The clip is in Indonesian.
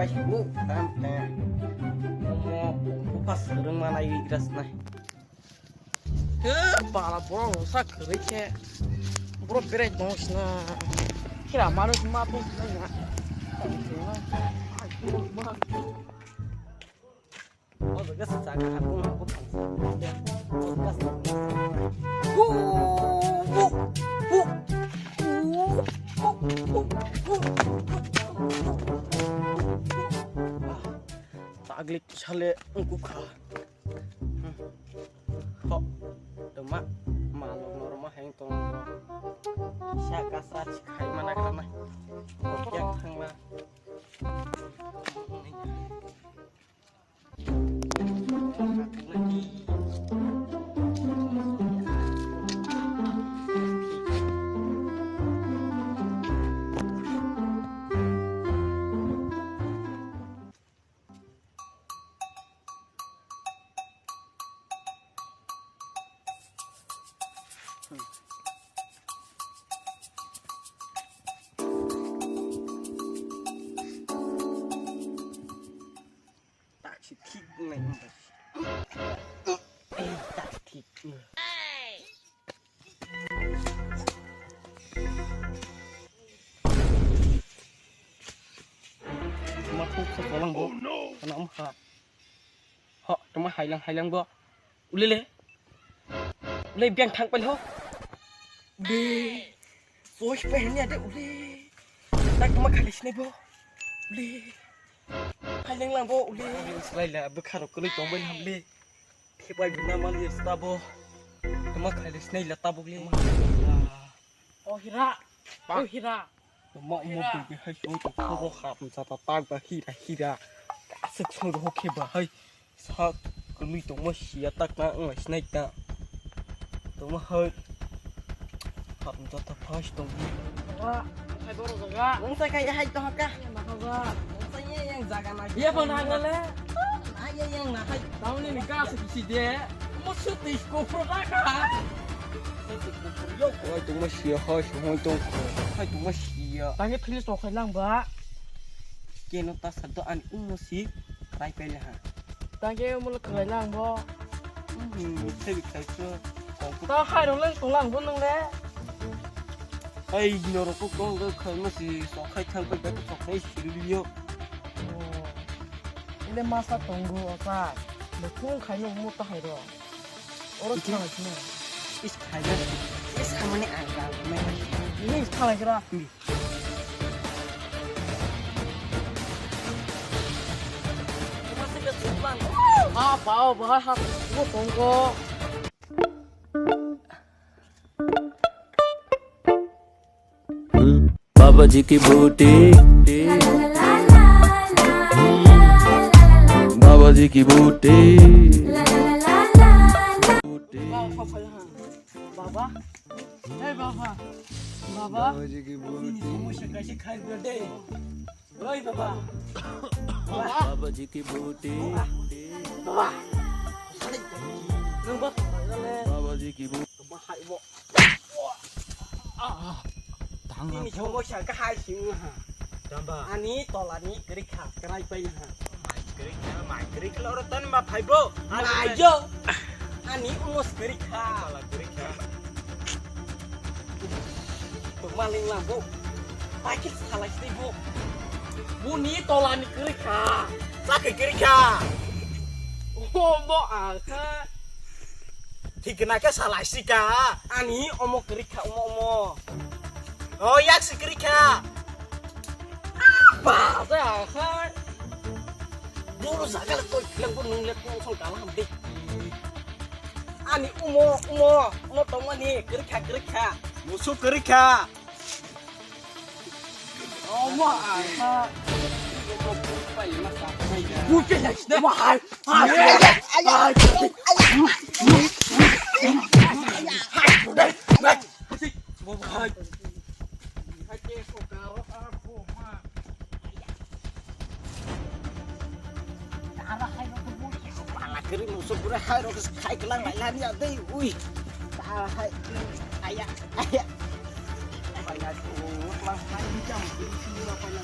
bu sampai mau pas sering mana igras nah para bro sa kerja bro beres dong na kira malu cuma tuh na oh begas jaga aku begas aglik chale ungku kha kok demak malok normal hang tong syaka sach khai mana kana kok thang ma thịt này đặt thịt mà không có lăng bộ nó ông họ trong mà hai lăng bộ lên lên biang thangไปแล้วđi rồi phảiเนี่ยได้อุลีตั้งมาขายสิบ่อุลีhai lăng lăng bộ uли selain lah bekar kulit tombol hamle kebai guna mali stabo kamu kali snai lah tabuk le oh hira mau pergi hai untuk kau khap mencatat tag bagi hira asik sungguh okey bah hai saat kulit tombol sia tak na snai ta tombol hai khap mencatat pas tombol wah hai baru jaga saya kayak hai toh kah yang jaga lagi. Iya penangan le. Ayo yang nak. Tahun ini nikah sekisi dia. Maksud disko produk. Yo, hai tu masih hai tu masih. Tanya pilih sok lang ba. Keno ta satu an musik rai pele ha. Tanya mul kai lang ba. Saya tu. Ta hai dong lang tong lang pun dong le. Hai norok kong ke kai masih sok kai thang pe ke sok kai silio. Ile masa tunggu apa? Betul kayaknya mau tahu itu. Orang cina cina. Is kaya. Is kamu ni agak memang. Ini salah kira. Masih kesulitan. Apa? Bahas mau tunggu. बाबा जी की बूटी बाबा जी की बूटी बाबा जी की बूटी कैसे खाई दे ओए बाबा बाबा जी की बूटी बाबा बाबा जी की बूटी ini coba saya ke hai sing ha ani tolani kerik ha kerai pai ha mai kerik lo rotan ma phai bro ayo ani umus kerik ha la kerik ha tu maling lah bu pakit salah sih bu ni tolani kerik ha sakit kerik ha oh mo ha thì cái này cái xà lại xì cả anh ý omo kerik ha omo oh yak si kerik ha apa saya kan dulu segala tuh bilang pun ngeliat langsung kalah hampir ani umo tahu ni kerik ha musuh kerik ha omo bukan ya mahal kiri musuh pura hai ro kai kelang lại lan ya dei ui ta hai aya apa ya tuh lang hai jam ini apa ya